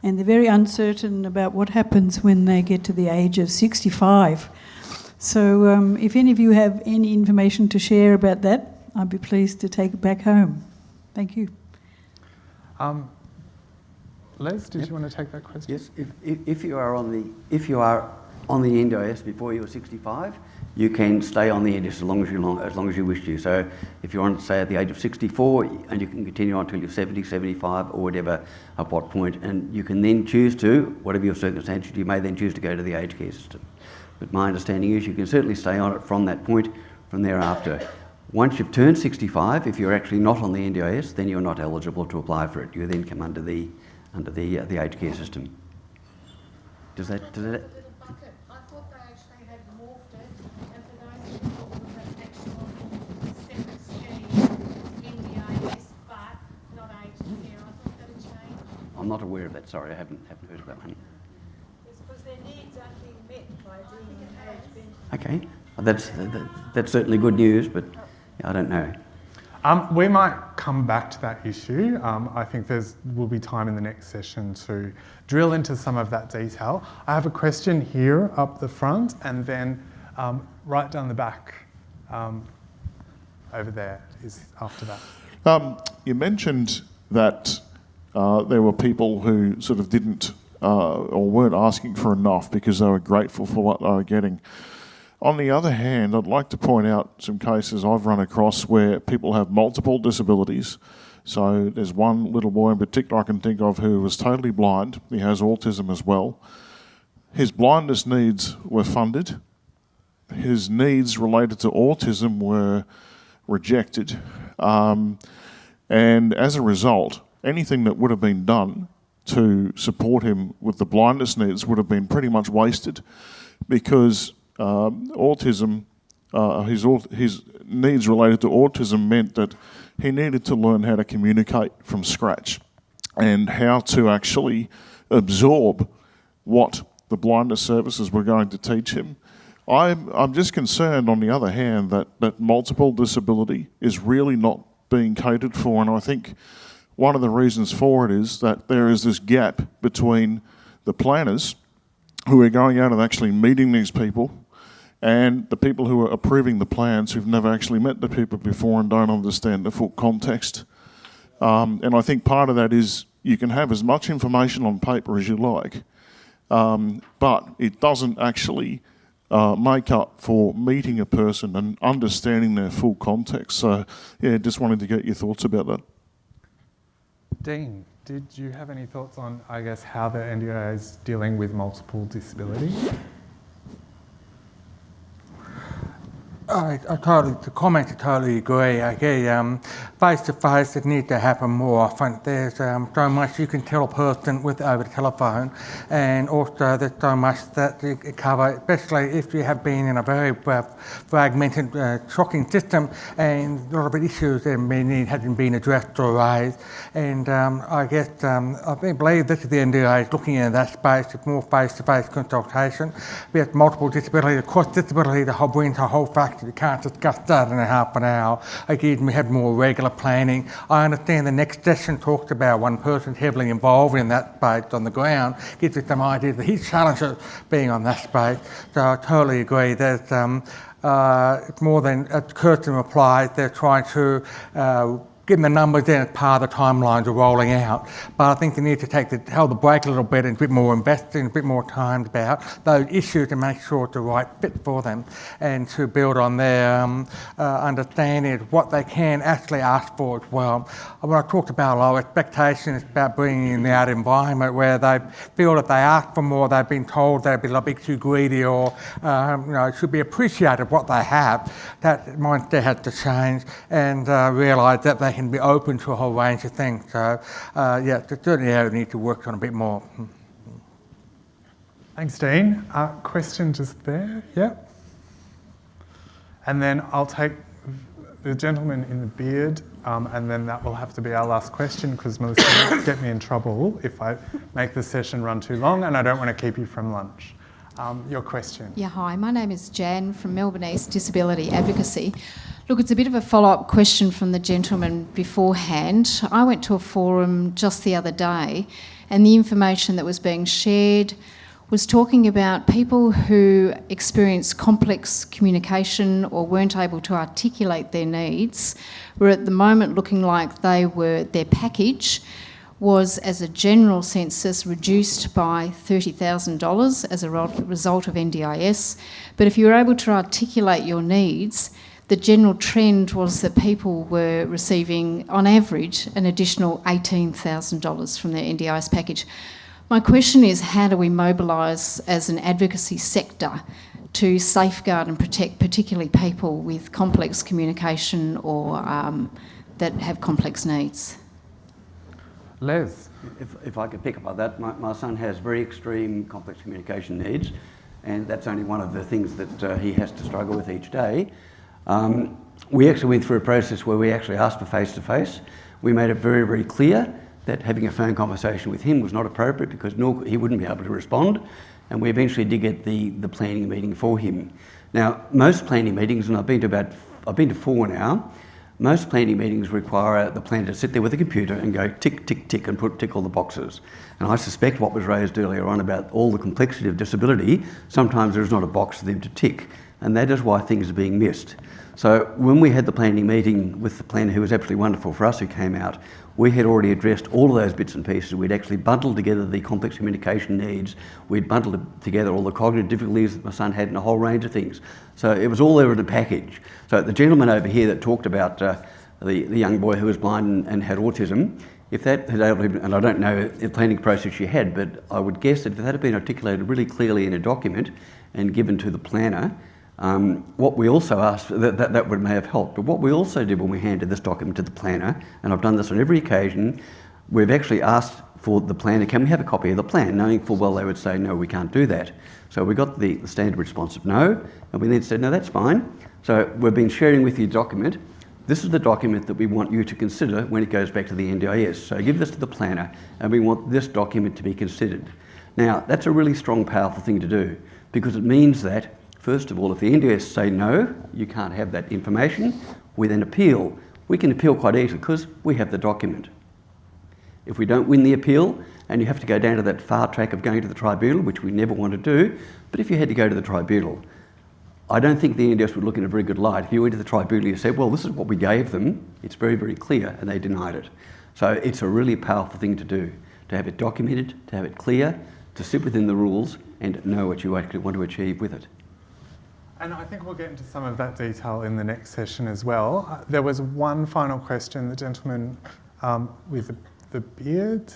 and they're very uncertain about what happens when they get to the age of 65. So if any of you have any information to share about that, I'd be pleased to take it back home. Thank you. Les, did you want to take that question? Yes. If you are on the NDIS before you were 65, you can stay on the NDIS as long as you wish to. So if you're on, say, at the age of 64, and you can continue on until you're 70, 75, or whatever, at what point, and you can then choose to, whatever your circumstances, you may then choose to go to the aged care system. But my understanding is you can certainly stay on it from that point, from thereafter. Once you've turned 65, if you're actually not on the NDIS, then you're not eligible to apply for it. You then come under the aged care system. Does that? I thought they actually had morphed it, and for those people who have actual separate scheme, NDIS, but not aged care, I thought that had changed. I'm not aware of that. Sorry, I haven't heard of that one. It's because their needs aren't being met by being aged. Okay, that's certainly good news, but I don't know. We might come back to that issue. I think will be time in the next session to drill into some of that detail. I have a question here up the front, and then right down the back over there is after that. You mentioned that there were people who sort of didn't or weren't asking for enough because they were grateful for what they were getting. On the other hand, I'd like to point out some cases I've run across where people have multiple disabilities. So there's one little boy in particular I can think of who was totally blind. He has autism as well. His blindness needs were funded. His needs related to autism were rejected. And as a result, anything that would have been done to support him with the blindness needs would have been pretty much wasted, because autism, his needs related to autism meant that he needed to learn how to communicate from scratch and how to actually absorb what the blindness services were going to teach him. I'm just concerned, on the other hand, that multiple disability is really not being catered for, and I think one of the reasons for it is that there is this gap between the planners who are going out and actually meeting these people and the people who are approving the plans who've never actually met the people before and don't understand the full context. And I think part of that is you can have as much information on paper as you like, but it doesn't actually make up for meeting a person and understanding their full context. So, yeah, just wanted to get your thoughts about that. Dean, did you have any thoughts on, I guess, how the NDIA is dealing with multiple disabilities? I totally agree. Face-to-face, it needs to happen more often. There's so much you can tell a person over the telephone, and also there's so much that you cover, especially if you have been in a very fragmented, shocking system, and a lot of issues that hasn't been addressed or raised. And I guess I believe this is the NDIS looking in that space, with more face-to-face consultation. We have multiple disabilities, across disability, the whole brings a whole factor. You can't discuss that in a half an hour. Again, we have more regular planning. I understand the next session talks about one person heavily involved in that space on the ground, gives us some ideas of his challenges being on that space. So I totally agree. There's more than, as Kirsten replied, they're trying to getting the numbers in as part of the timelines are rolling out. But I think they need to hold the brake a little bit and a bit more invested, a bit more time about those issues to make sure it's the right fit for them, and to build on their understanding of what they can actually ask for as well. When I talked about low expectations, about bringing in that environment where they feel that they ask for more, they've been told they've been a bit too greedy, or it should be appreciated what they have. That mindset has to change, and realise that they can be open to a whole range of things. So, yeah, it's certainly area we need to work on a bit more. Thanks, Dean. Question just there, yeah. And then I'll take the gentleman in the beard, and then that will have to be our last question, because Melissa will get me in trouble if I make the session run too long, and I don't want to keep you from lunch. Your question. Yeah, hi, my name is Jan from Melbourne East Disability Advocacy. Look, it's a bit of a follow-up question from the gentleman beforehand. I went to a forum just the other day, and the information that was being shared was talking about people who experience complex communication or weren't able to articulate their needs, were at the moment looking like their package was, as a general census, reduced by $30,000 as a result of NDIS. But if you were able to articulate your needs, the general trend was that people were receiving, on average, an additional $18,000 from their NDIS package. My question is, how do we mobilise as an advocacy sector to safeguard and protect particularly people with complex communication or that have complex needs? Les? If I could pick up on that, my son has very extreme complex communication needs, and that's only one of the things that he has to struggle with each day. We actually went through a process where we actually asked for face-to-face. We made it very, very clear that having a phone conversation with him was not appropriate, because he wouldn't be able to respond, and we eventually did get the planning meeting for him. Now, most planning meetings, and I've been to 4 now, most planning meetings require the planner to sit there with a computer and go tick, tick, tick, and tick all the boxes. And I suspect what was raised earlier on about all the complexity of disability, sometimes there's not a box for them to tick, and that is why things are being missed. So when we had the planning meeting with the planner, who was absolutely wonderful for us, who came out, we had already addressed all of those bits and pieces. We'd actually bundled together the complex communication needs. We'd bundled together all the cognitive difficulties that my son had, and a whole range of things. So it was all there in a package. So the gentleman over here that talked about the young boy who was blind and had autism, if that had able to, and I don't know the planning process she had, but I would guess that if that had been articulated really clearly in a document and given to the planner, what we also asked, that may have helped, but what we also did when we handed this document to the planner, and I've done this on every occasion, we've actually asked for the planner, can we have a copy of the plan, knowing full well they would say, no, we can't do that. So we got the standard response of no, and we then said, no, that's fine. So we've been sharing with you a document. This is the document that we want you to consider when it goes back to the NDIS. So give this to the planner, and we want this document to be considered. Now, that's a really strong, powerful thing to do, because it means that, first of all, if the NDIS say no, you can't have that information, we then appeal. We can appeal quite easily because we have the document. If we don't win the appeal, and you have to go down to that far track of going to the tribunal, which we never want to do, but if you had to go to the tribunal, I don't think the NDIS would look in a very good light. If you went to the tribunal and you said, well, this is what we gave them, it's very, very clear, and they denied it. So it's a really powerful thing to do, to have it documented, to have it clear, to sit within the rules and know what you actually want to achieve with it. And I think we'll get into some of that detail in the next session as well. There was one final question, the gentleman with the beard.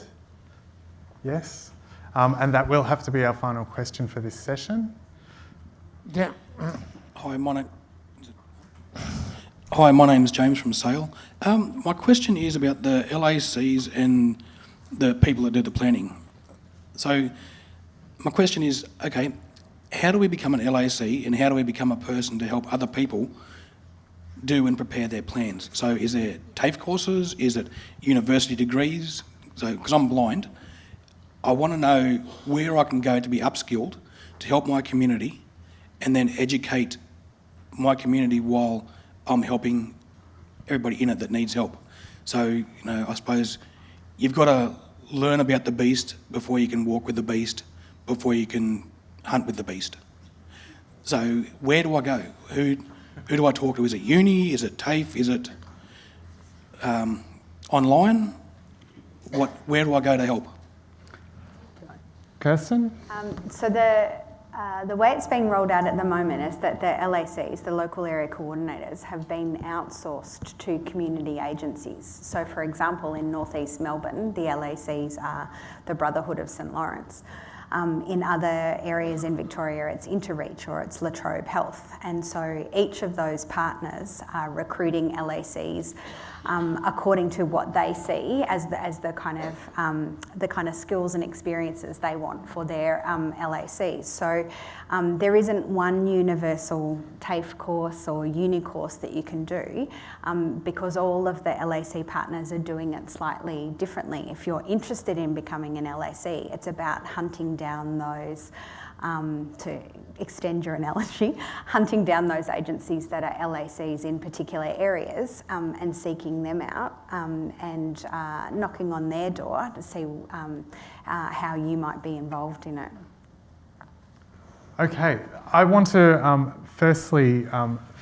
Yes? And that will have to be our final question for this session. Yeah. Hi, my name. Hi, my name is James from Sale. My question is about the LACs and the people that do the planning. So my question is, okay, how do we become an LAC and how do we become a person to help other people do and prepare their plans? So is there TAFE courses? Is it university degrees? So, because I'm blind, I want to know where I can go to be upskilled to help my community and then educate my community while I'm helping everybody in it that needs help. So, I suppose you've got to learn about the beast before you can walk with the beast, before you can hunt with the beast. So where do I go? Who do I talk to? Is it uni? Is it TAFE? Is it online? Where do I go to help? Kirsten? So the way it's being rolled out at the moment is that the LACs, the local area coordinators, have been outsourced to community agencies. So for example, in northeast Melbourne, the LACs are the Brotherhood of St Lawrence. In other areas in Victoria, it's Interreach or it's La Trobe Health. And so each of those partners are recruiting LACs according to what they see as the kind of skills and experiences they want for their LACs. So there isn't one universal TAFE course or uni course that you can do because all of the LAC partners are doing it slightly differently. If you're interested in becoming an LAC, it's about hunting down those, to extend your analogy, hunting down those agencies that are LACs in particular areas and seeking them out and knocking on their door to see how you might be involved in it. Okay, I want to firstly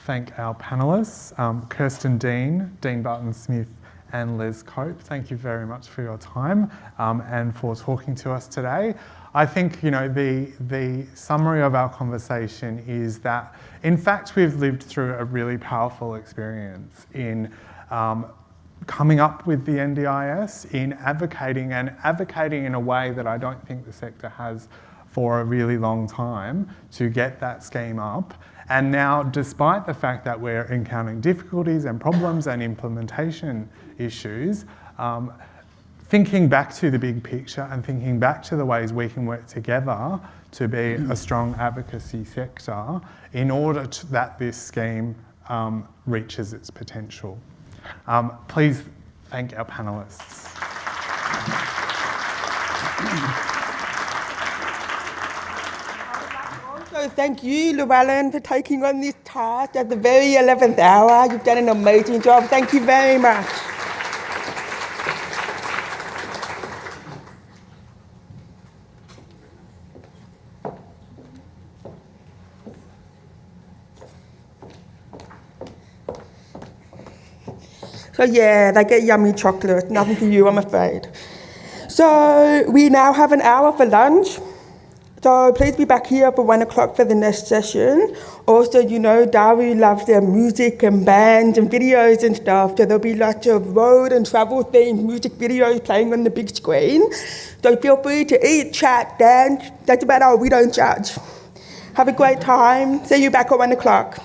thank our panellists, Kirsten Dean, Dean Barton-Smith and Liz Cope. Thank you very much for your time and for talking to us today. I think, the summary of our conversation is that, in fact, we've lived through a really powerful experience in coming up with the NDIS, in advocating in a way that I don't think the sector has for a really long time to get that scheme up. And now, despite the fact that we're encountering difficulties and problems and implementation issues, thinking back to the big picture and thinking back to the ways we can work together to be a strong advocacy sector in order that this scheme reaches its potential. Please thank our panellists. So thank you, Llewellyn, for taking on this task at the very 11th hour. You've done an amazing job. Thank you very much. So yeah, they get yummy chocolate. Nothing for you, I'm afraid. So we now have an hour for lunch. So please be back here for 1 o'clock for the next session. Also, Daru loves their music and bands and videos and stuff. So there'll be lots of road and travel themed music videos playing on the big screen. So feel free to eat, chat, dance. That's about all. We don't judge. Have a great time. See you back at 1 o'clock.